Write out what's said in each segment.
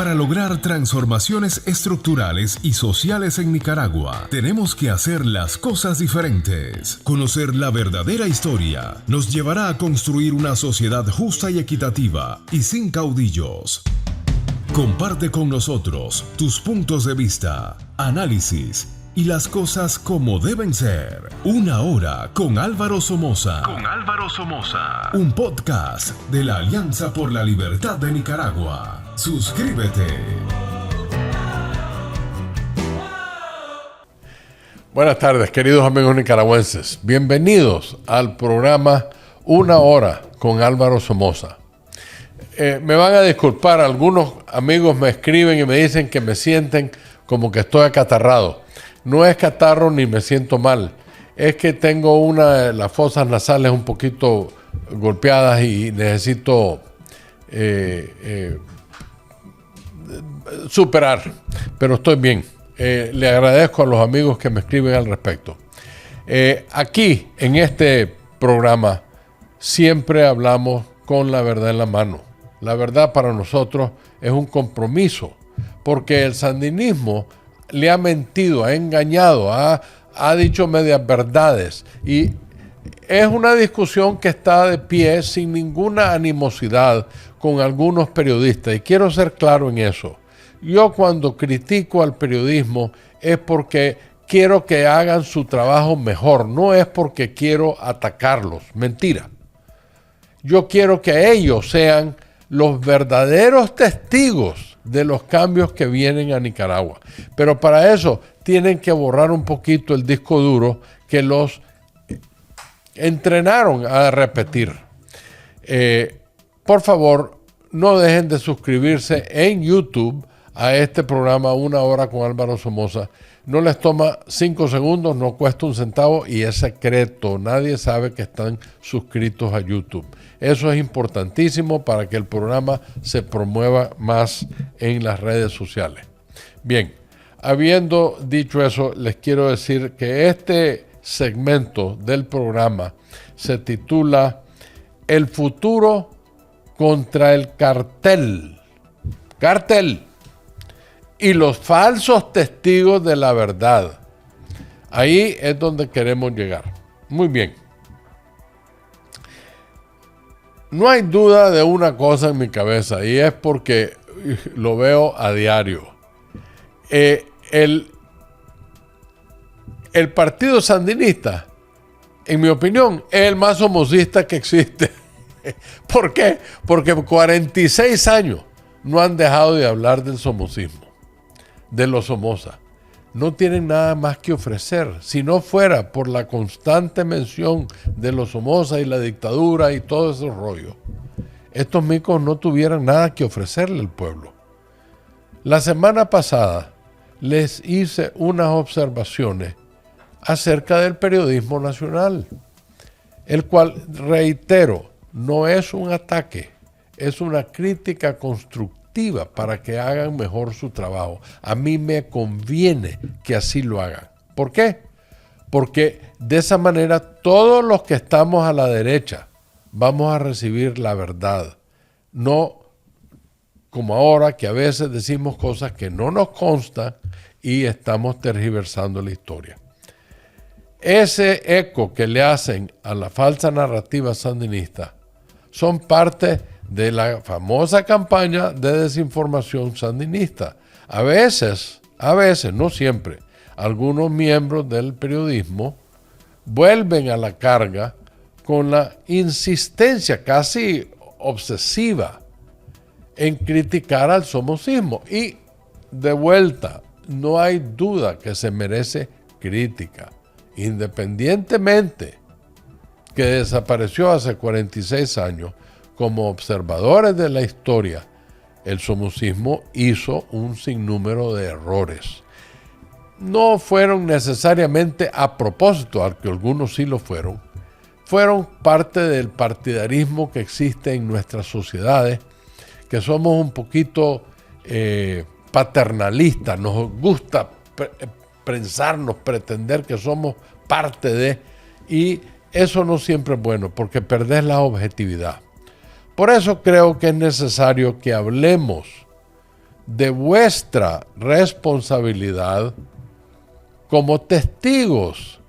Para lograr transformaciones estructurales y sociales en Nicaragua, tenemos que hacer las cosas diferentes. Conocer la verdadera historia nos llevará a construir una sociedad justa y equitativa y sin caudillos. Comparte con nosotros tus puntos de vista, análisis y las cosas como deben ser. Una hora con Álvaro Somoza. Un podcast de la Alianza por la Libertad de Nicaragua. Suscríbete. Buenas tardes, queridos amigos nicaragüenses. Bienvenidos al programa Una Hora con Álvaro Somoza. Me van a disculpar, algunos amigos me escriben y me dicen que me sienten como que estoy acatarrado. No es catarro ni me siento mal, es que tengo una de las fosas nasales un poquito golpeadas y necesito superar, pero estoy bien. Le agradezco a los amigos que me escriben al respecto. Aquí, en este programa, siempre hablamos con la verdad en la mano. La verdad para nosotros es un compromiso, porque el sandinismo le ha mentido, ha engañado, ha dicho medias verdades, y es una discusión que está de pie sin ninguna animosidad con algunos periodistas, y quiero ser claro en eso. Yo cuando critico al periodismo es porque quiero que hagan su trabajo mejor, no es porque quiero atacarlos, mentira. Yo quiero que ellos sean los verdaderos testigos de los cambios que vienen a Nicaragua. Pero para eso tienen que borrar un poquito el disco duro que los entrenaron a repetir. Por favor, no dejen de suscribirse en YouTube a este programa Una Hora con Álvaro Somoza. No les toma 5 segundos, no cuesta un centavo y es secreto. Nadie sabe que están suscritos a YouTube. Eso es importantísimo para que el programa se promueva más en las redes sociales. Bien, habiendo dicho eso, les quiero decir que este segmento del programa se titula El futuro contra el cartel. Cartel. Y los falsos testigos de la verdad. Ahí es donde queremos llegar. Muy bien. No hay duda de una cosa en mi cabeza, y es porque lo veo a diario. El partido sandinista, en mi opinión, es el más somocista que existe. ¿Por qué? Porque 46 años no han dejado de hablar del somocismo, de los Somoza. No tienen nada más que ofrecer. Si no fuera por la constante mención de los Somoza y la dictadura y todo ese rollo, estos micos no tuvieran nada que ofrecerle al pueblo. La semana pasada les hice unas observaciones acerca del periodismo nacional, el cual, reitero, no es un ataque, es una crítica constructiva para que hagan mejor su trabajo. A mí me conviene que así lo hagan. ¿Por qué? Porque de esa manera todos los que estamos a la derecha vamos a recibir la verdad. No como ahora, que a veces decimos cosas que no nos constan y estamos tergiversando la historia. Ese eco que le hacen a la falsa narrativa sandinista son parte de la famosa campaña de desinformación sandinista. A veces, no siempre, algunos miembros del periodismo vuelven a la carga con la insistencia casi obsesiva en criticar al somocismo. Y de vuelta, no hay duda que se merece crítica, independientemente que desapareció hace 46 años. Como observadores de la historia, el somocismo hizo un sinnúmero de errores. No fueron necesariamente a propósito, aunque algunos sí lo fueron. Fueron parte del partidarismo que existe en nuestras sociedades, que somos un poquito paternalistas. Nos gusta pensarnos, pretender que somos parte de, y eso no siempre es bueno, porque perdés la objetividad. Por eso creo que es necesario que hablemos de vuestra responsabilidad como testigos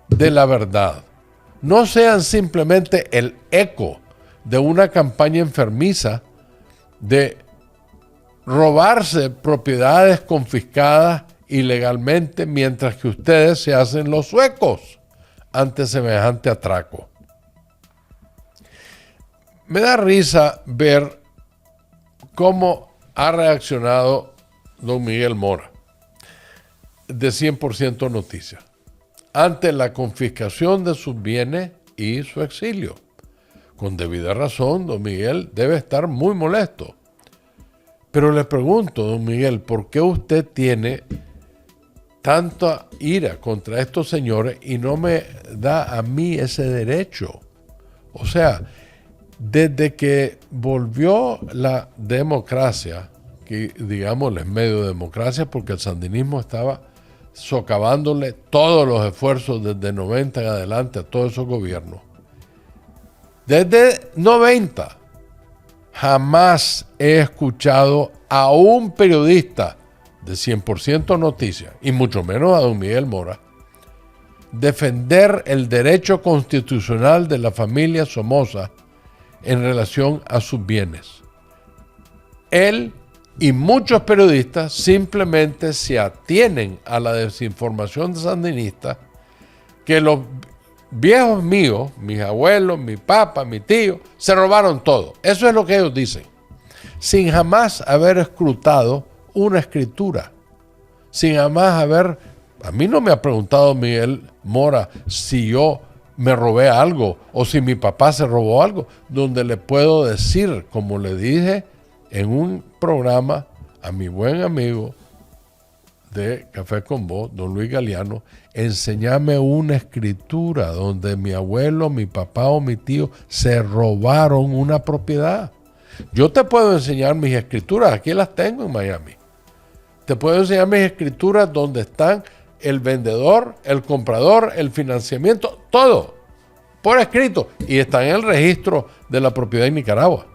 de la verdad. No sean simplemente el eco de una campaña enfermiza de robarse propiedades confiscadas ilegalmente mientras que ustedes se hacen los suecos ante semejante atraco. Me da risa ver cómo ha reaccionado don Miguel Mora de 100% Noticias ante la confiscación de sus bienes y su exilio. Con debida razón, don Miguel debe estar muy molesto. Pero le pregunto, don Miguel, ¿por qué usted tiene tanta ira contra estos señores y no me da a mí ese derecho? O sea, desde que volvió la democracia, que digámosle medio democracia, porque el sandinismo estaba socavándole todos los esfuerzos desde 90 en adelante a todos esos gobiernos. Desde 90 jamás he escuchado a un periodista de 100% Noticias, y mucho menos a don Miguel Mora, defender el derecho constitucional de la familia Somoza en relación a sus bienes. Él y muchos periodistas simplemente se atienen a la desinformación sandinista que los viejos míos, mis abuelos, mi papá, mi tío, se robaron todo. Eso es lo que ellos dicen, sin jamás haber escrutado una escritura, sin jamás haber... A mí no me ha preguntado Miguel Mora si yo me robé algo o si mi papá se robó algo, donde le puedo decir, como le dije en un programa a mi buen amigo de Café con Voz, don Luis Galeano, enséñame una escritura donde mi abuelo, mi papá o mi tío se robaron una propiedad. Yo te puedo enseñar mis escrituras, aquí las tengo en Miami. Te puedo enseñar mis escrituras donde están el vendedor, el comprador, el financiamiento, todo por escrito, y está en el registro de la propiedad en Nicaragua.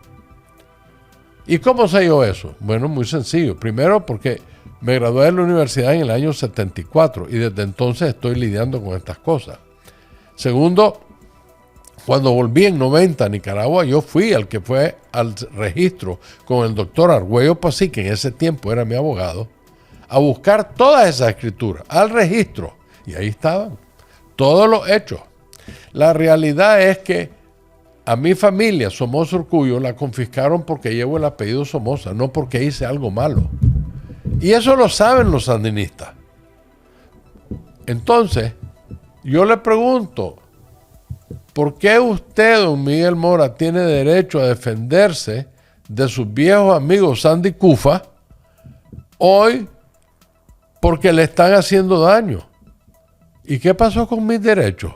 ¿Y cómo sé yo eso? Bueno, muy sencillo. Primero, porque me gradué de la universidad en el año 74 y desde entonces estoy lidiando con estas cosas. Segundo, cuando volví en 90 a Nicaragua, yo fui al que fue al registro con el doctor Argüello Pasí, que en ese tiempo era mi abogado, a buscar todas esas escrituras, al registro. Y ahí estaban todos los hechos. La realidad es que a mi familia, Somoza Urcullo, la confiscaron porque llevo el apellido Somoza, no porque hice algo malo. Y eso lo saben los sandinistas. Entonces, yo le pregunto, ¿por qué usted, don Miguel Mora, tiene derecho a defenderse de sus viejos amigos Sandy Cufa hoy porque le están haciendo daño? ¿Y qué pasó con mis derechos?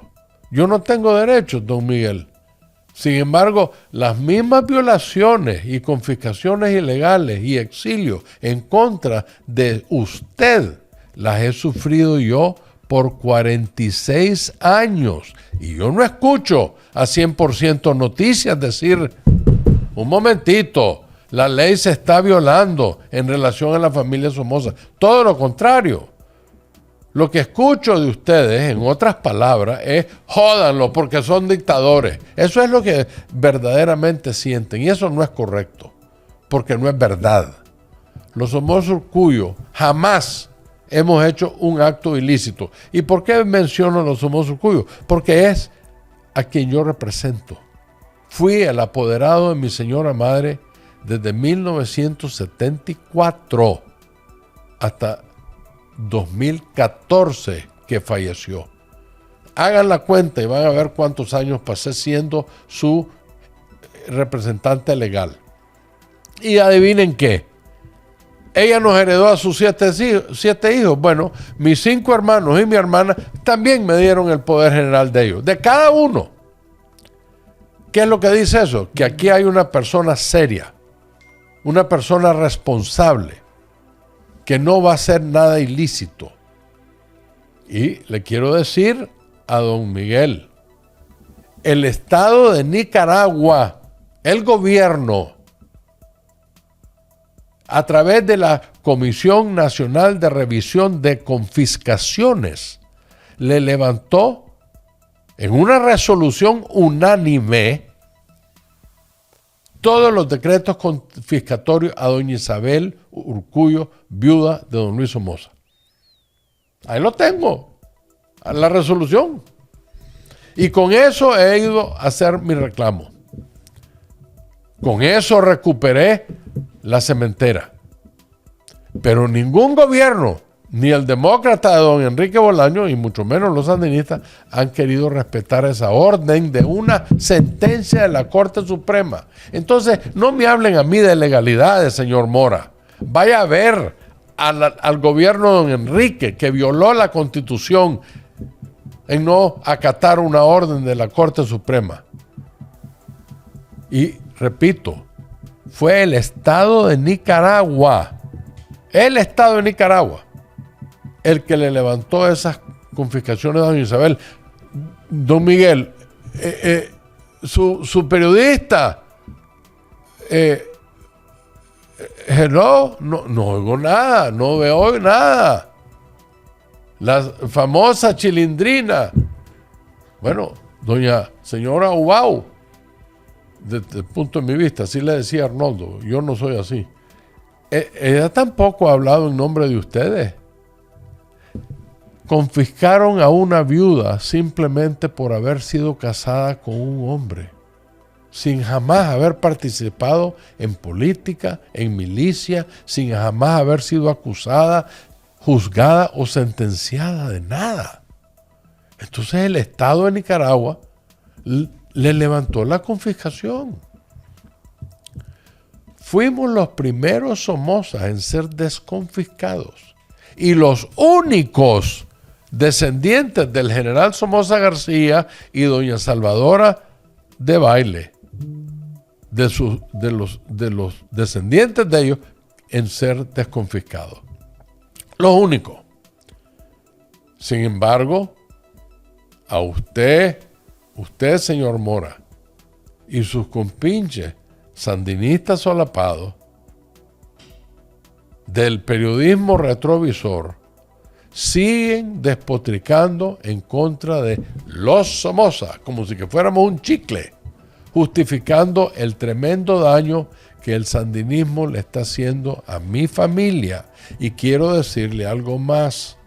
Yo no tengo derechos, don Miguel. Sin embargo, las mismas violaciones y confiscaciones ilegales y exilios en contra de usted las he sufrido yo por 46 años. Y yo no escucho a 100% Noticias decir, un momentito, la ley se está violando en relación a la familia Somoza. Todo lo contrario. Lo que escucho de ustedes, en otras palabras, es jódanlo porque son dictadores. Eso es lo que verdaderamente sienten y eso no es correcto, porque no es verdad. Los Somoza Urcullo jamás hemos hecho un acto ilícito. ¿Y por qué menciono a los Somoza Urcullo? Porque es a quien yo represento. Fui el apoderado de mi señora madre desde 1974 hasta 2014 que falleció. Hagan la cuenta y van a ver cuántos años pasé siendo su representante legal. Y adivinen qué, ella nos heredó a sus siete hijos. Bueno, mis 5 hermanos y mi hermana también me dieron el poder general de ellos, de cada uno. ¿Qué es lo que dice eso? Que aquí hay una persona seria, una persona responsable, que no va a hacer nada ilícito. Y le quiero decir a don Miguel, el Estado de Nicaragua, el gobierno, a través de la Comisión Nacional de Revisión de Confiscaciones, le levantó en una resolución unánime todos los decretos confiscatorios a doña Isabel Urcullo, viuda de don Luis Somoza. Ahí lo tengo, la resolución. Y con eso he ido a hacer mi reclamo. Con eso recuperé la cementera. Pero ningún gobierno, ni el demócrata de don Enrique Bolaño, y mucho menos los sandinistas, han querido respetar esa orden de una sentencia de la Corte Suprema. Entonces, no me hablen a mí de legalidades, señor Mora. Vaya a ver al gobierno de don Enrique, que violó la Constitución en no acatar una orden de la Corte Suprema. Y repito, fue el Estado de Nicaragua, el que le levantó esas confiscaciones a doña Isabel. Don Miguel, su periodista, hello, no oigo nada, no veo nada. La famosa chilindrina. Bueno, doña señora Ubau, desde el punto de mi vista, así le decía Arnoldo, yo no soy así. Ella tampoco ha hablado en nombre de ustedes. Confiscaron a una viuda simplemente por haber sido casada con un hombre, sin jamás haber participado en política, en milicia, sin jamás haber sido acusada, juzgada o sentenciada de nada. Entonces el Estado de Nicaragua le levantó la confiscación. Fuimos los primeros Somozas en ser desconfiscados y los únicos descendientes del general Somoza García y doña Salvadora de Baile, de los descendientes de ellos, en ser desconfiscados. Los únicos. Sin embargo, a usted, señor Mora, y sus compinches sandinistas solapados del periodismo retrovisor siguen despotricando en contra de los Somoza, como si que fuéramos un chicle, justificando el tremendo daño que el sandinismo le está haciendo a mi familia. Y quiero decirle algo más.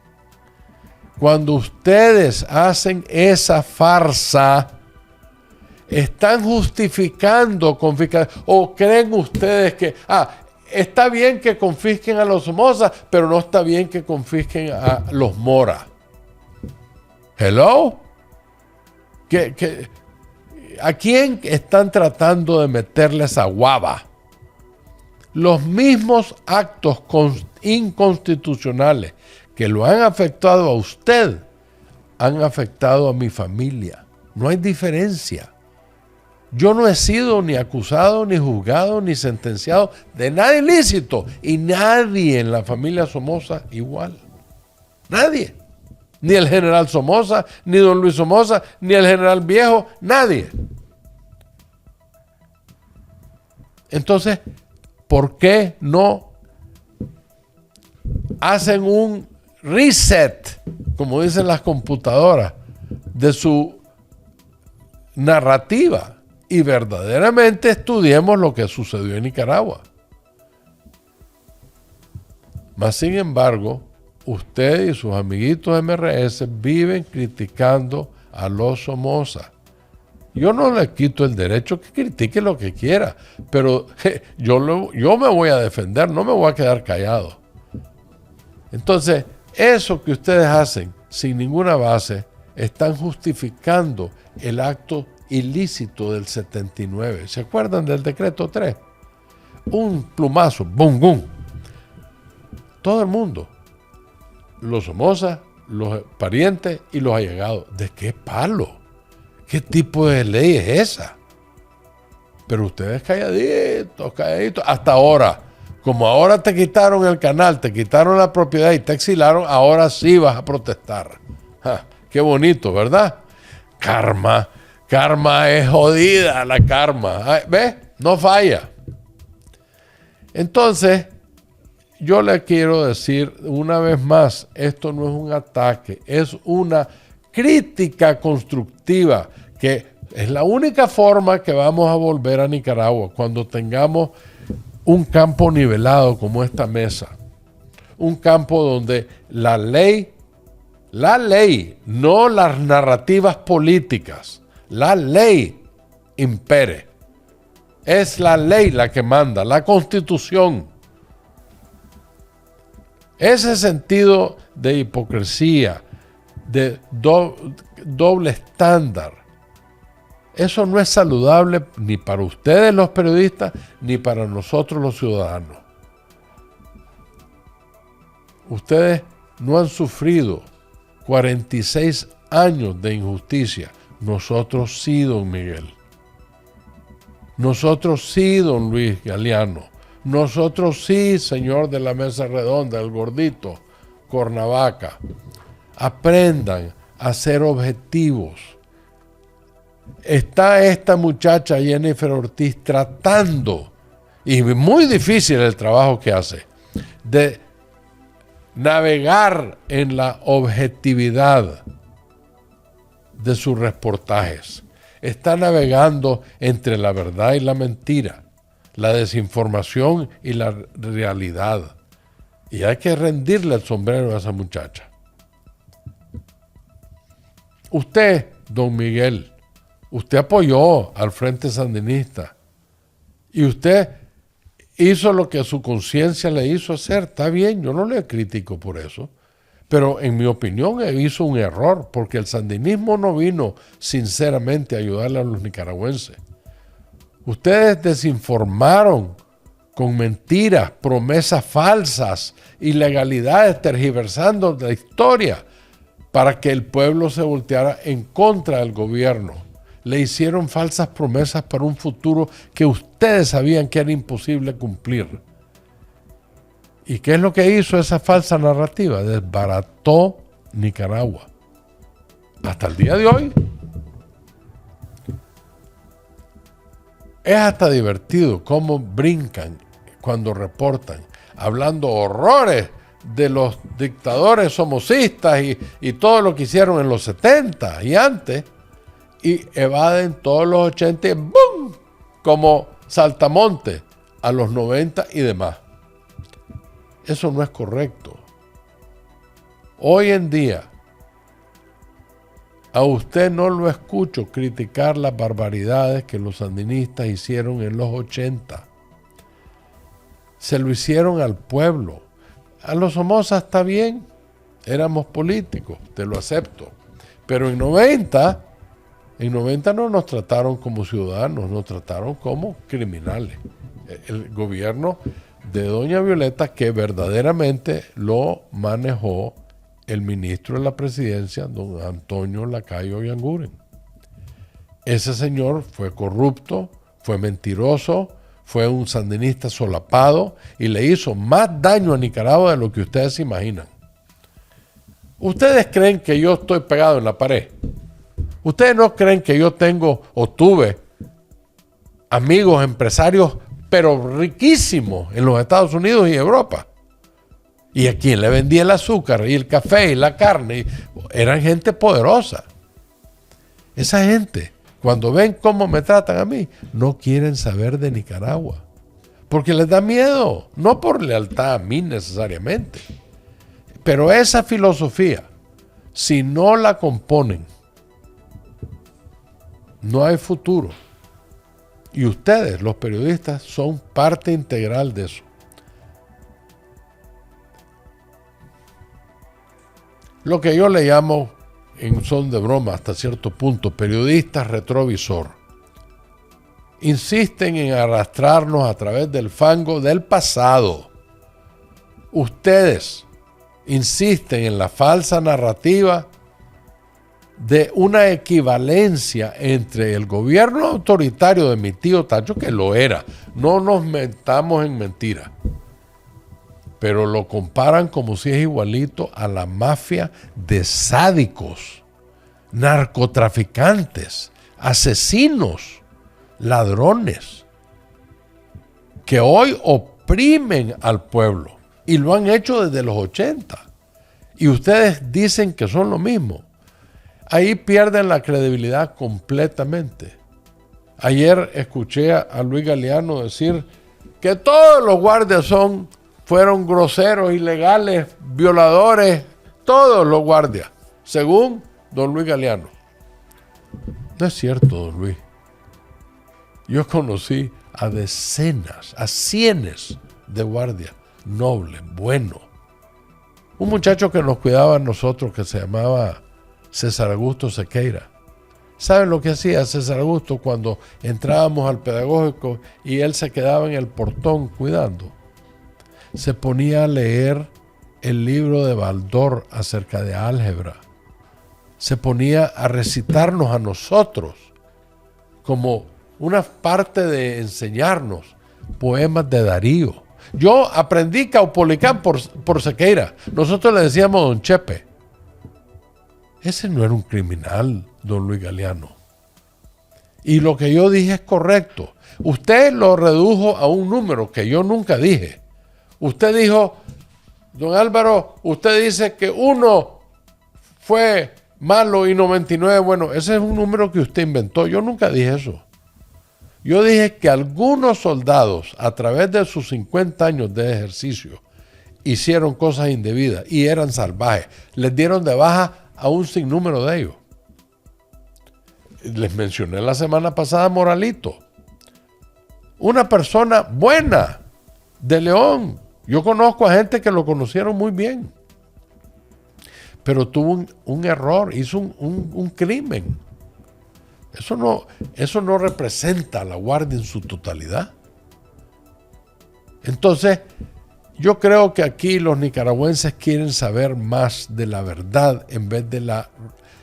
Cuando ustedes hacen esa farsa, están justificando confiscar, o creen ustedes que está bien que confisquen a los Somoza, pero no está bien que confisquen a los Mora. Hello, ¿a quién están tratando de meterle esa guava? Los mismos actos inconstitucionales que lo han afectado a usted han afectado a mi familia. No hay diferencia. Yo no he sido ni acusado, ni juzgado, ni sentenciado de nada ilícito. Y nadie en la familia Somoza igual. Nadie. Ni el general Somoza, ni don Luis Somoza, ni el general Viejo, nadie. Entonces, ¿por qué no hacen un reset, como dicen las computadoras, de su narrativa? Y verdaderamente estudiemos lo que sucedió en Nicaragua. Mas, sin embargo, usted y sus amiguitos MRS viven criticando a los Somoza. Yo no le quito el derecho que critique lo que quiera, pero yo me voy a defender, no me voy a quedar callado. Entonces, eso que ustedes hacen sin ninguna base, están justificando el acto ilícito del 79. ¿Se acuerdan del decreto 3? Un plumazo, bum, bum. Todo el mundo, los Somoza, los parientes y los allegados. ¿De qué palo? ¿Qué tipo de ley es esa? Pero ustedes calladitos, hasta ahora. Como ahora te quitaron el canal, te quitaron la propiedad y te exilaron, ahora sí vas a protestar. Qué bonito, ¿verdad? Karma es jodida, la karma. ¿Ves? No falla. Entonces, yo le quiero decir una vez más, esto no es un ataque, es una crítica constructiva, que es la única forma que vamos a volver a Nicaragua, cuando tengamos un campo nivelado como esta mesa, un campo donde la ley, no las narrativas políticas, la ley impere. Es la ley la que manda, la Constitución. Ese sentido de hipocresía, de doble estándar, eso no es saludable ni para ustedes los periodistas, ni para nosotros los ciudadanos. Ustedes no han sufrido 46 años de injusticia. Nosotros sí, don Miguel. Nosotros sí, don Luis Galeano. Nosotros sí, señor de la mesa redonda, el gordito, Cornavaca. Aprendan a ser objetivos. Está esta muchacha Jennifer Ortiz tratando, y muy difícil el trabajo que hace, de navegar en la objetividad de sus reportajes. Está navegando entre la verdad y la mentira, la desinformación y la realidad. Y hay que rendirle el sombrero a esa muchacha. Usted, don Miguel, usted apoyó al Frente Sandinista y usted hizo lo que su conciencia le hizo hacer. Está bien, yo no le critico por eso. Pero en mi opinión hizo un error, porque el sandinismo no vino sinceramente a ayudarle a los nicaragüenses. Ustedes desinformaron con mentiras, promesas falsas, ilegalidades, tergiversando la historia para que el pueblo se volteara en contra del gobierno. Le hicieron falsas promesas para un futuro que ustedes sabían que era imposible cumplir. ¿Y qué es lo que hizo esa falsa narrativa? Desbarató Nicaragua. Hasta el día de hoy. Es hasta divertido cómo brincan cuando reportan, hablando horrores de los dictadores somocistas y todo lo que hicieron en los 70 y antes, y evaden todos los 80 y ¡bum! Como saltamontes a los 90 y demás. Eso no es correcto. Hoy en día, a usted no lo escucho criticar las barbaridades que los sandinistas hicieron en los 80. Se lo hicieron al pueblo. A los Somoza está bien, éramos políticos, te lo acepto. Pero en 90 no nos trataron como ciudadanos, nos trataron como criminales. El gobierno de doña Violeta, que verdaderamente lo manejó el ministro de la presidencia, don Antonio Lacayo Yanguren. Ese señor fue corrupto, fue mentiroso, fue un sandinista solapado y le hizo más daño a Nicaragua de lo que ustedes se imaginan. ¿Ustedes creen que yo estoy pegado en la pared? ¿Ustedes no creen que yo tengo o tuve amigos empresarios pero riquísimos en los Estados Unidos y Europa? Y a quien le vendía el azúcar y el café y la carne, eran gente poderosa. Esa gente, cuando ven cómo me tratan a mí, no quieren saber de Nicaragua. Porque les da miedo, no por lealtad a mí necesariamente. Pero esa filosofía, si no la componen, no hay futuro. Y ustedes, los periodistas, son parte integral de eso. Lo que yo le llamo, en son de broma hasta cierto punto, periodistas retrovisor. Insisten en arrastrarnos a través del fango del pasado. Ustedes insisten en la falsa narrativa de una equivalencia entre el gobierno autoritario de mi tío Tacho, que lo era, no nos metamos en mentiras, pero lo comparan como si es igualito a la mafia de sádicos, narcotraficantes, asesinos, ladrones, que hoy oprimen al pueblo. Y lo han hecho desde los 80. Y ustedes dicen que son lo mismo. Ahí pierden la credibilidad completamente. Ayer escuché a Luis Galeano decir que todos los guardias fueron groseros, ilegales, violadores, todos los guardias, según don Luis Galeano. No es cierto, don Luis. Yo conocí a decenas, a cientos de guardias nobles, buenos. Un muchacho que nos cuidaba a nosotros que se llamaba César Augusto Sequeira. ¿Saben lo que hacía César Augusto cuando entrábamos al pedagógico y él se quedaba en el portón cuidando? Se ponía a leer el libro de Baldor acerca de álgebra. Se ponía a recitarnos a nosotros como una parte de enseñarnos poemas de Darío. Yo aprendí Caupolicán por Sequeira. Nosotros le decíamos don Chepe. Ese no era un criminal, don Luis Galeano. Y lo que yo dije es correcto. Usted lo redujo a un número que yo nunca dije. Usted dijo, don Álvaro, usted dice que 1 fue malo y 99 bueno. Ese es un número que usted inventó. Yo nunca dije eso. Yo dije que algunos soldados, a través de sus 50 años de ejercicio, hicieron cosas indebidas y eran salvajes. Les dieron de baja a un sinnúmero de ellos. Les mencioné la semana pasada a Moralito. Una persona buena de León. Yo conozco a gente que lo conocieron muy bien. Pero tuvo un error, hizo un crimen. Eso no representa a la Guardia en su totalidad. Entonces, yo creo que aquí los nicaragüenses quieren saber más de la verdad en vez de la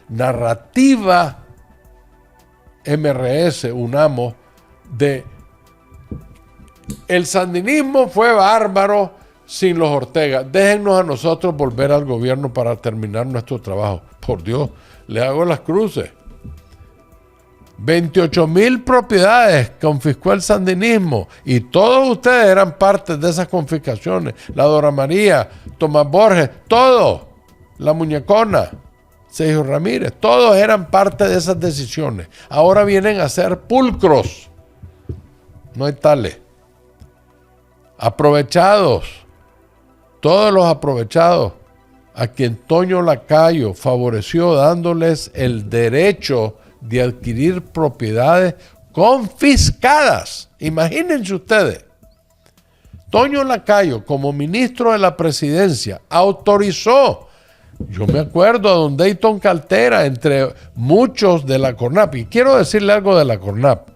narrativa MRS, UNAMO, de el sandinismo fue bárbaro sin los Ortega. Déjennos a nosotros volver al gobierno para terminar nuestro trabajo. Por Dios, le hago las cruces. 28,000 propiedades confiscó el sandinismo y todos ustedes eran parte de esas confiscaciones. La Dora María, Tomás Borges, todos, la Muñecona, Sergio Ramírez, todos eran parte de esas decisiones. Ahora vienen a ser pulcros. No hay tales. Aprovechados, todos los aprovechados a quien Toño Lacayo favoreció dándoles el derecho de adquirir propiedades confiscadas. Imagínense ustedes. Toño Lacayo, como ministro de la presidencia, autorizó, yo me acuerdo a don Dayton Caltera, entre muchos de la CONAP, y quiero decirle algo de la CONAP.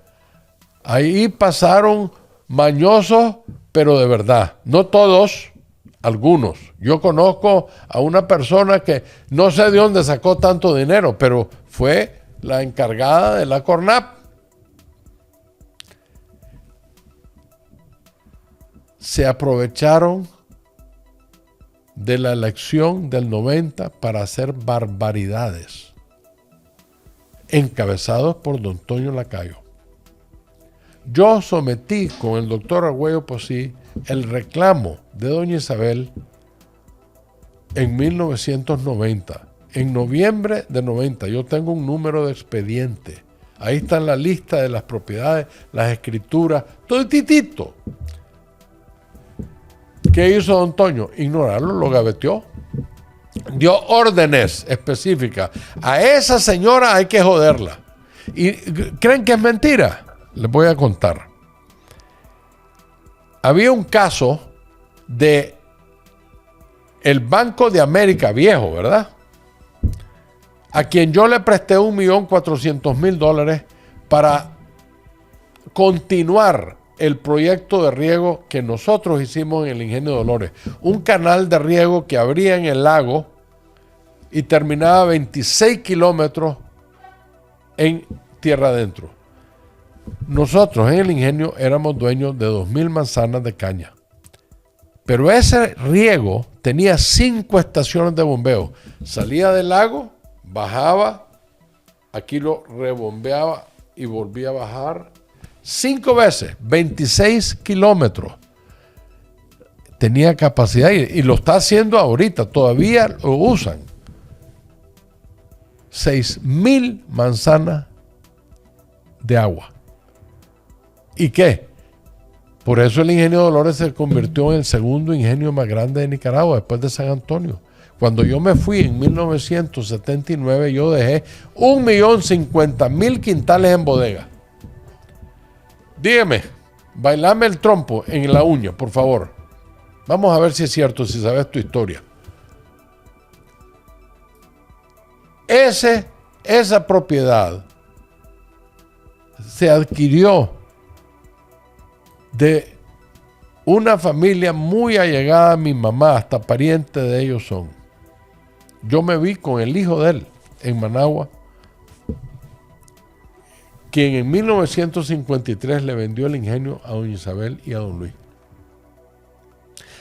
Ahí pasaron mañosos, pero de verdad, no todos, algunos. Yo conozco a una persona que no sé de dónde sacó tanto dinero, pero fue la encargada de la CONAP. Se aprovecharon de la elección del 90 para hacer barbaridades, encabezados por don Toño Lacayo. Yo sometí con el doctor Argüello Posí el reclamo de doña Isabel en 1990. En noviembre de 90, yo tengo un número de expediente. Ahí está la lista de las propiedades, las escrituras, todo el titito. ¿Qué hizo don Toño? Ignorarlo, lo gaveteó. Dio órdenes específicas. A esa señora hay que joderla. ¿Y creen que es mentira? Les voy a contar. Había un caso de el Banco de América viejo, ¿verdad? A quien yo le presté $1.400.000 para continuar el proyecto de riego que nosotros hicimos en el Ingenio Dolores. Un canal de riego que abría en el lago y terminaba 26 kilómetros en tierra adentro. Nosotros en el ingenio éramos dueños de 2,000 manzanas de caña. Pero ese riego tenía 5 estaciones de bombeo. Salía del lago, bajaba, aquí lo rebombeaba y volvía a bajar 5 veces, 26 kilómetros. tenía capacidad y lo está haciendo ahorita, todavía lo usan. 6,000 manzanas de agua. ¿Y qué? Por eso el ingenio Dolores se convirtió en el segundo ingenio más grande de Nicaragua después de San Antonio. Cuando yo me fui en 1979, yo dejé 1.050.000 quintales en bodega. Dígame, bailame el trompo en la uña, por favor. Vamos a ver si es cierto, si sabes tu historia. Esa propiedad se adquirió de una familia muy allegada a mi mamá, hasta parientes de ellos son. Yo me vi con el hijo de él en Managua, quien en 1953 le vendió el ingenio a doña Isabel y a don Luis.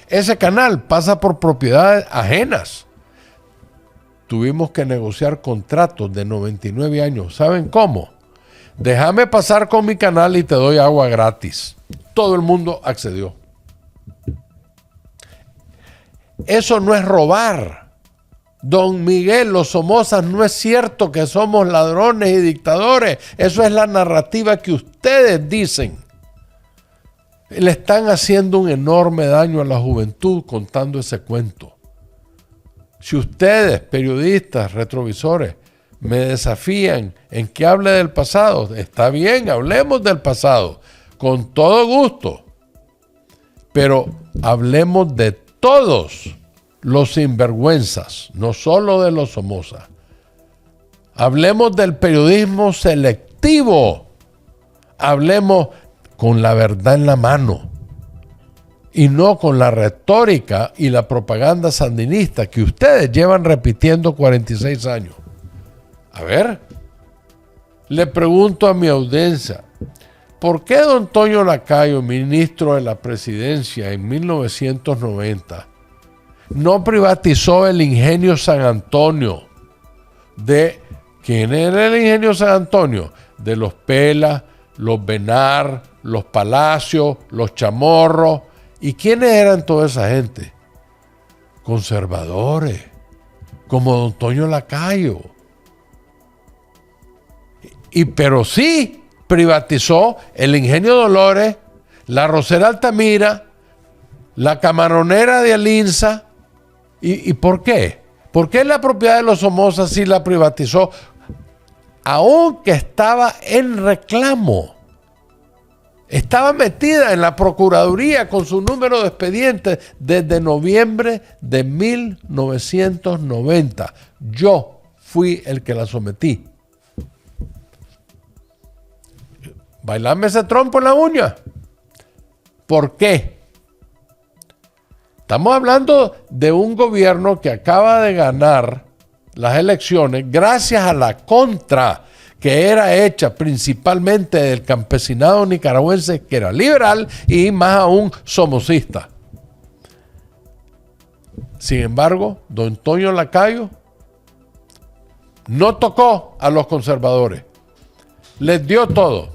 Ese canal pasa por propiedades ajenas. Tuvimos que negociar contratos de 99 años. ¿Saben cómo? Déjame pasar con mi canal y te doy agua gratis. Todo el mundo accedió. Eso no es robar. Don Miguel, los Somozas, no es cierto que somos ladrones y dictadores. Eso es la narrativa que ustedes dicen. Le están haciendo un enorme daño a la juventud contando ese cuento. Si ustedes, periodistas, retrovisores, me desafían en que hable del pasado, está bien, hablemos del pasado, con todo gusto. Pero hablemos de todos los sinvergüenzas, no solo de los Somoza. Hablemos del periodismo selectivo. Hablemos con la verdad en la mano y no con la retórica y la propaganda sandinista que ustedes llevan repitiendo 46 años. A ver, le pregunto a mi audiencia, ¿por qué don Toño Lacayo, ministro de la presidencia en 1990, no privatizó el ingenio San Antonio? ¿De quién era el ingenio San Antonio? De los Pela, los Benar, los Palacios, los Chamorros. ¿Y quiénes eran toda esa gente? Conservadores, como don Toño Lacayo. Pero sí privatizó el ingenio Dolores, la arrocera Altamira, la camaronera de Alinsa. ¿Y por qué? ¿Por qué la propiedad de los Somoza sí la privatizó? Aunque estaba en reclamo. Estaba metida en la Procuraduría con su número de expedientes desde noviembre de 1990. Yo fui el que la sometí. Bailame ese trompo en la uña. ¿Por qué? Estamos hablando de un gobierno que acaba de ganar las elecciones gracias a la contra que era hecha principalmente del campesinado nicaragüense, que era liberal y más aún somocista. Sin embargo, don Toño Lacayo no tocó a los conservadores, les dio todo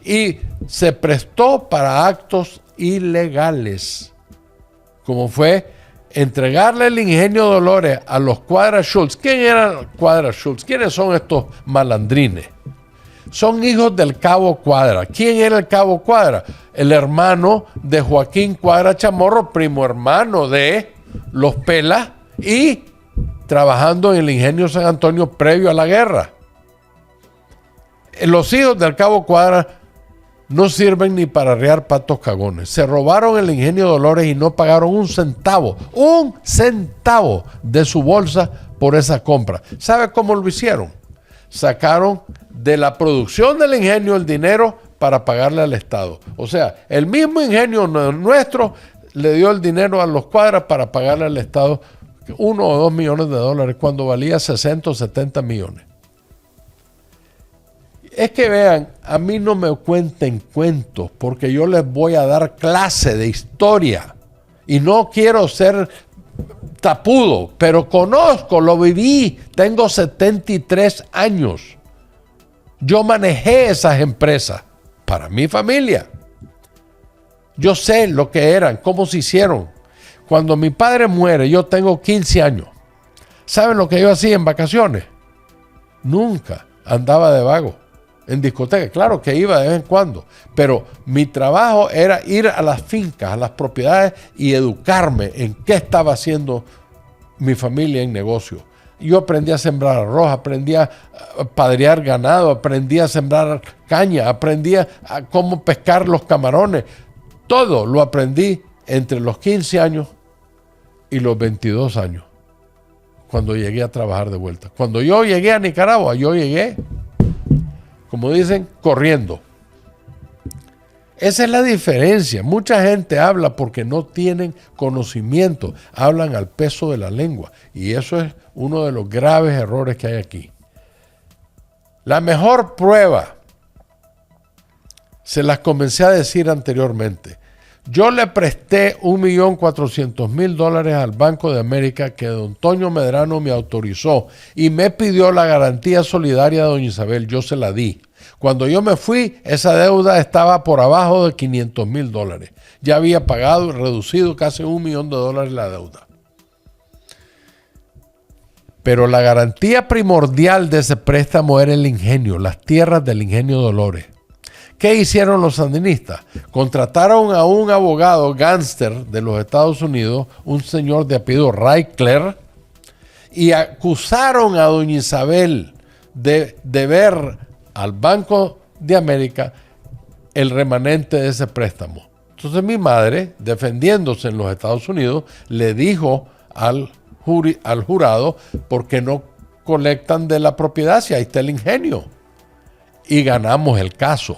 y se prestó para actos ilegales, como fue entregarle el ingenio Dolores a los Cuadra Schultz. ¿Quién eran Cuadra Schultz? ¿Quiénes son estos malandrines? Son hijos del Cabo Cuadra. ¿Quién era el Cabo Cuadra? El hermano de Joaquín Cuadra Chamorro, primo hermano de los Pela y trabajando en el ingenio San Antonio previo a la guerra. Los hijos del Cabo Cuadra no sirven ni para arrear patos cagones. Se robaron el ingenio Dolores y no pagaron un centavo de su bolsa por esa compra. ¿Sabe cómo lo hicieron? Sacaron de la producción del ingenio el dinero para pagarle al Estado. O sea, el mismo ingenio nuestro le dio el dinero a los Cuadras para pagarle al Estado 1 o 2 millones de dólares cuando valía 60 o 70 millones. Es que vean, a mí no me cuenten cuentos porque yo les voy a dar clase de historia y no quiero ser tapudo, pero conozco, lo viví, tengo 73 años. Yo manejé esas empresas para mi familia. Yo sé lo que eran, cómo se hicieron. Cuando mi padre muere, yo tengo 15 años. ¿Saben lo que yo hacía en vacaciones? Nunca andaba de vago en discoteca. Claro que iba de vez en cuando, pero mi trabajo era ir a las fincas, a las propiedades y educarme en qué estaba haciendo mi familia en negocio. Yo aprendí a sembrar arroz, aprendí a padrear ganado, aprendí a sembrar caña, aprendí a cómo pescar los camarones. Todo lo aprendí entre los 15 años y los 22 años, cuando llegué a trabajar de vuelta. Cuando yo llegué a Nicaragua, yo llegué, como dicen, corriendo. Esa es la diferencia. Mucha gente habla porque no tienen conocimiento, hablan al peso de la lengua, y eso es uno de los graves errores que hay aquí. La mejor prueba, se las comencé a decir anteriormente. Yo le presté $1.400.000 al Banco de América que don Toño Medrano me autorizó y me pidió la garantía solidaria de doña Isabel. Yo se la di. Cuando yo me fui, esa deuda estaba por abajo de $500.000. Ya había pagado y reducido casi $1 millón la deuda. Pero la garantía primordial de ese préstamo era el ingenio, las tierras del ingenio Dolores. ¿Qué hicieron los sandinistas? Contrataron a un abogado gángster de los Estados Unidos, un señor de apellido Reichler, y acusaron a doña Isabel de deber al Banco de América el remanente de ese préstamo. Entonces mi madre, defendiéndose en los Estados Unidos, le dijo al jurado, ¿por qué no colectan de la propiedad si ahí está el ingenio? Y ganamos el caso.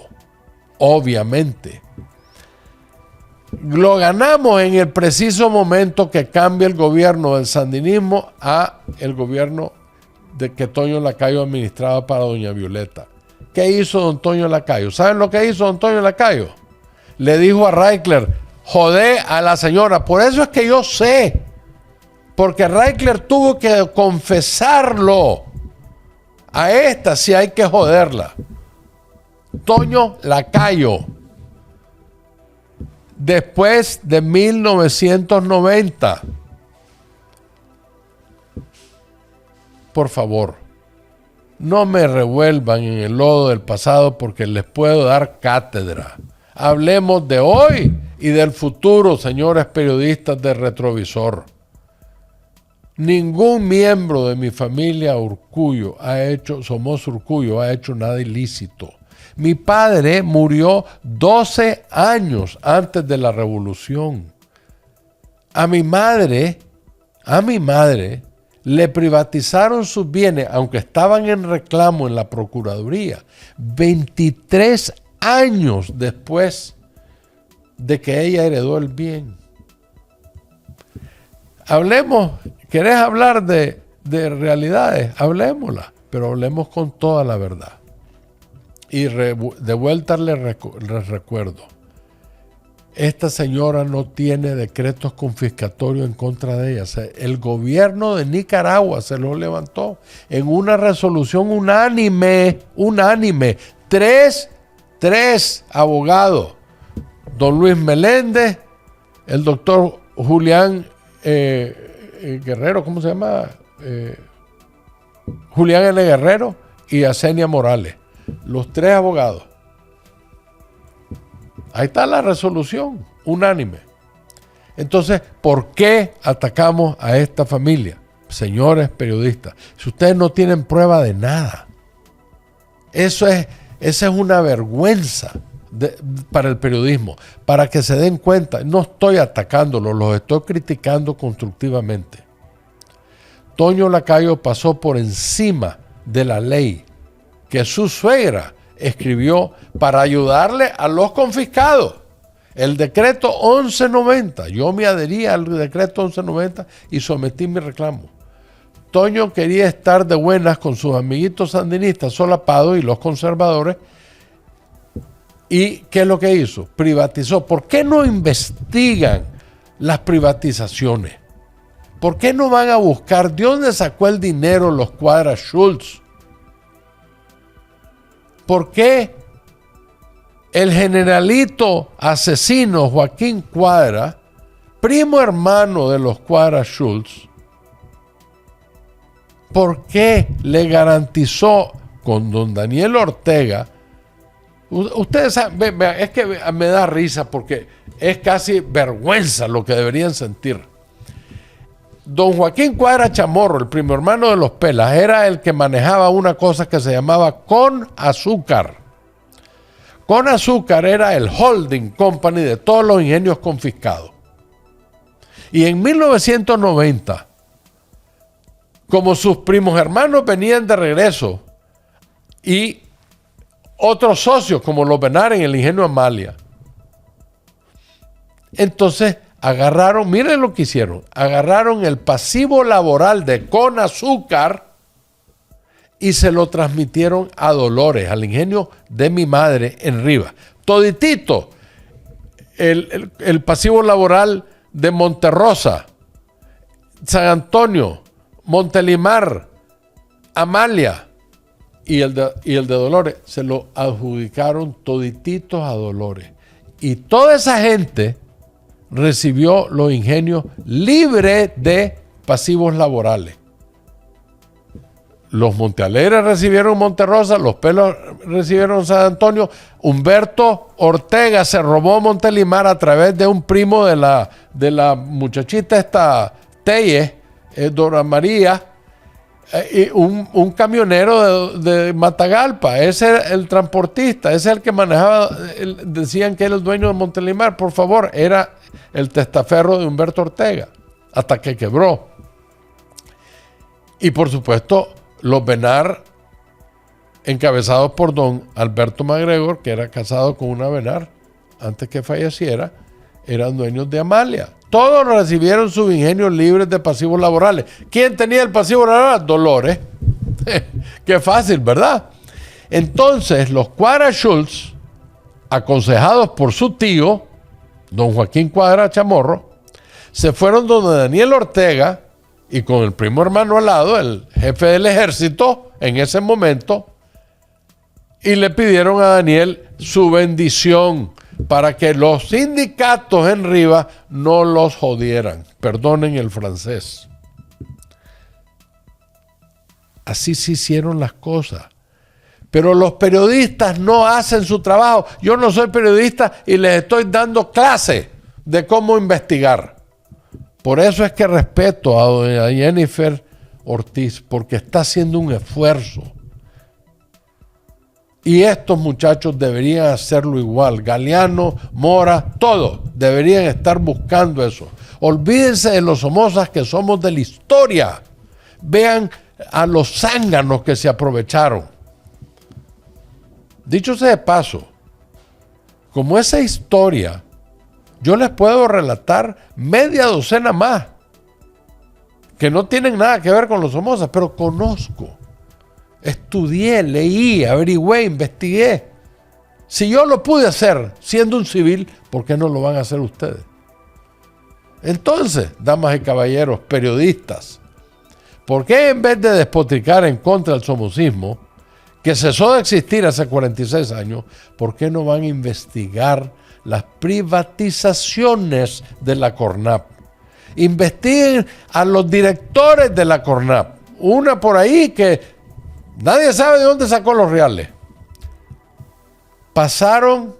Obviamente. Lo ganamos en el preciso momento que cambia el gobierno del sandinismo a el gobierno de que Toño Lacayo administraba para doña Violeta. ¿Qué hizo don Toño Lacayo? ¿Saben lo que hizo don Toño Lacayo? Le dijo a Reichler, jodé a la señora. Por eso es que yo sé, porque Reichler tuvo que confesarlo a esta si hay que joderla. Toño Lacayo, después de 1990. Por favor, no me revuelvan en el lodo del pasado porque les puedo dar cátedra. Hablemos de hoy y del futuro, señores periodistas de Retrovisor. Ningún miembro de mi familia Somoza Urcullo ha hecho nada ilícito. Mi padre murió 12 años antes de la revolución. A mi madre le privatizaron sus bienes, aunque estaban en reclamo en la Procuraduría, 23 años después de que ella heredó el bien. Hablemos, ¿querés hablar de realidades? Hablemosla, pero hablemos con toda la verdad. Y de vuelta les recuerdo, esta señora no tiene decretos confiscatorios en contra de ella. O sea, el gobierno de Nicaragua se lo levantó en una resolución unánime. Tres abogados. Don Luis Meléndez, el doctor Julián Guerrero, ¿cómo se llama? Julián L. Guerrero y Asenia Morales. Los 3 abogados. Ahí está la resolución, unánime. Entonces, ¿por qué atacamos a esta familia? Señores periodistas, si ustedes no tienen prueba de nada, esa es una vergüenza para el periodismo, para que se den cuenta. No estoy atacándolos, los estoy criticando constructivamente. Toño Lacayo pasó por encima de la ley que su suegra escribió para ayudarle a los confiscados. El decreto 1190, yo me adherí al decreto 1190 y sometí mi reclamo. Toño quería estar de buenas con sus amiguitos sandinistas solapados y los conservadores. ¿Y qué es lo que hizo? Privatizó. ¿Por qué no investigan las privatizaciones? ¿Por qué no van a buscar de dónde sacó el dinero los Cuadra Schultz? ¿Por qué el generalito asesino Joaquín Cuadra primo hermano de los Cuadra-Schultz, ¿por qué le garantizó con don Daniel Ortega? Ustedes saben, es que me da risa porque es casi vergüenza lo que deberían sentir. Don Joaquín Cuadra Chamorro, el primo hermano de los Pelas, era el que manejaba una cosa que se llamaba Con Azúcar. Con Azúcar era el holding company de todos los ingenios confiscados. Y en 1990, como sus primos hermanos venían de regreso y otros socios como los Benar en el ingenio Amalia, entonces agarraron, miren lo que hicieron, agarraron el pasivo laboral de Con Azúcar y se lo transmitieron a Dolores, al ingenio de mi madre en Rivas. Toditito, el pasivo laboral de Monterrosa, San Antonio, Montelimar, Amalia y el de Dolores, se lo adjudicaron todititos a Dolores. Y toda esa gente recibió los ingenios libres de pasivos laborales. Los Montealegres recibieron Monterrosa, los Pelos recibieron San Antonio. Humberto Ortega se robó Montelimar a través de un primo de la muchachita esta Telle, Dora María, y un camionero de Matagalpa. Ese era el transportista, ese es el que manejaba, decían que era el dueño de Montelimar, por favor, era el testaferro de Humberto Ortega, hasta que quebró. Y por supuesto, los Benar, encabezados por don Alberto MacGregor, que era casado con una Benar antes que falleciera, eran dueños de Amalia. Todos recibieron sus ingenios libres de pasivos laborales. ¿Quién tenía el pasivo laboral? Dolores. Qué fácil, ¿verdad? Entonces, los Cuadra-Schultz, aconsejados por su tío, don Joaquín Cuadra Chamorro, se fueron donde Daniel Ortega y con el primo hermano al lado, el jefe del ejército en ese momento, y le pidieron a Daniel su bendición para que los sindicatos en Rivas no los jodieran. Perdonen el francés. Así se hicieron las cosas. Pero los periodistas no hacen su trabajo. Yo no soy periodista y les estoy dando clase de cómo investigar. Por eso es que respeto a doña Jennifer Ortiz, porque está haciendo un esfuerzo. Y estos muchachos deberían hacerlo igual. Galeano, Mora, todos deberían estar buscando eso. Olvídense de los Somozas que somos de la historia. Vean a los zánganos que se aprovecharon. Dicho sea de paso, como esa historia, yo les puedo relatar media docena más que no tienen nada que ver con los Somozas, pero conozco. Estudié, leí, averigüé, investigué. Si yo lo pude hacer siendo un civil, ¿por qué no lo van a hacer ustedes? Entonces, damas y caballeros, periodistas, ¿por qué en vez de despotricar en contra del somocismo, que cesó de existir hace 46 años, ¿por qué no van a investigar las privatizaciones de la CORNAP? Investiguen a los directores de la CORNAP. Una por ahí que nadie sabe de dónde sacó los reales. Pasaron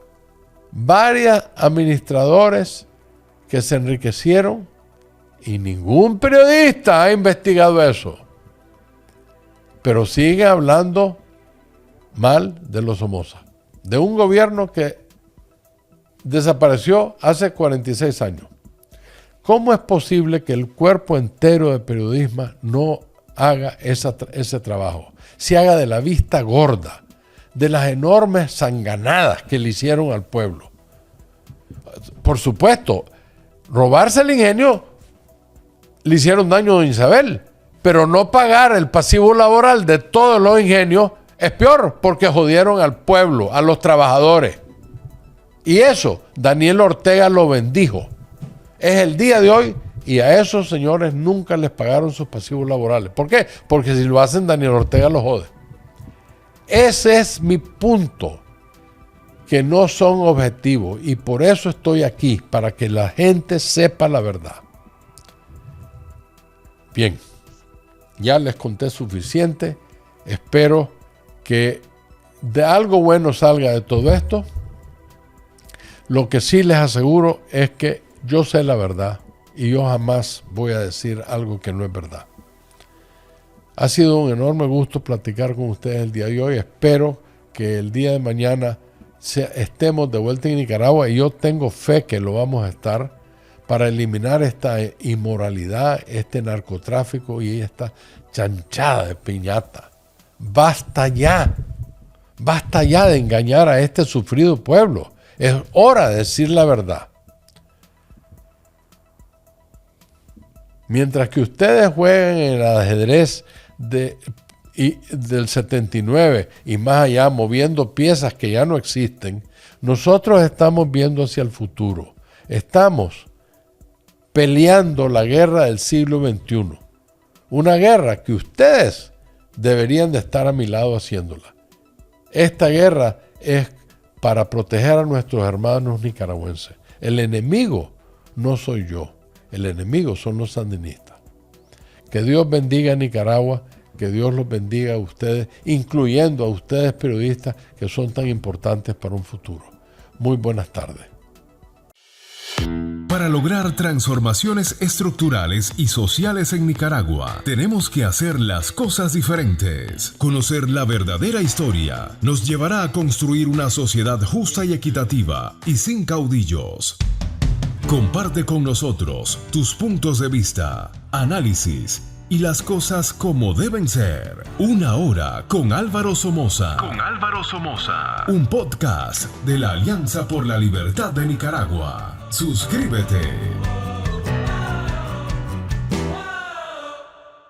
varios administradores que se enriquecieron y ningún periodista ha investigado eso. Pero sigue hablando mal de los Somoza, de un gobierno que desapareció hace 46 años. ¿Cómo es posible que el cuerpo entero de periodismo no haga ese trabajo? Se haga de la vista gorda, de las enormes sanganadas que le hicieron al pueblo. Por supuesto, robarse el ingenio le hicieron daño a doña Isabel, pero no pagar el pasivo laboral de todos los ingenios es peor, porque jodieron al pueblo, a los trabajadores. Y eso, Daniel Ortega lo bendijo. Es el día de hoy y a esos señores nunca les pagaron sus pasivos laborales. ¿Por qué? Porque si lo hacen, Daniel Ortega los jode. Ese es mi punto. que no son objetivos, y por eso estoy aquí, para que la gente sepa la verdad. Bien, ya les conté suficiente. Espero que de algo bueno salga de todo esto. Lo que sí les aseguro es que yo sé la verdad y yo jamás voy a decir algo que no es verdad. Ha sido un enorme gusto platicar con ustedes el día de hoy. Espero que el día de mañana estemos de vuelta en Nicaragua, y yo tengo fe que lo vamos a estar, para eliminar esta inmoralidad, este narcotráfico y esta chanchada de piñata. Basta ya de engañar a este sufrido pueblo. Es hora de decir la verdad. Mientras que ustedes juegan en el ajedrez del 79 y más allá, moviendo piezas que ya no existen, nosotros estamos viendo hacia el futuro. Estamos peleando la guerra del siglo XXI. Una guerra que ustedes deberían de estar a mi lado haciéndola. Esta guerra es para proteger a nuestros hermanos nicaragüenses. El enemigo no soy yo. El enemigo son los sandinistas. Que Dios bendiga a Nicaragua, que Dios los bendiga a ustedes, incluyendo a ustedes periodistas que son tan importantes para un futuro. Muy buenas tardes. Para lograr transformaciones estructurales y sociales en Nicaragua, tenemos que hacer las cosas diferentes. Conocer la verdadera historia nos llevará a construir una sociedad justa y equitativa y sin caudillos. Comparte con nosotros tus puntos de vista, análisis y las cosas como deben ser. Una hora con Álvaro Somoza. Un podcast de la Alianza por la Libertad de Nicaragua. Suscríbete.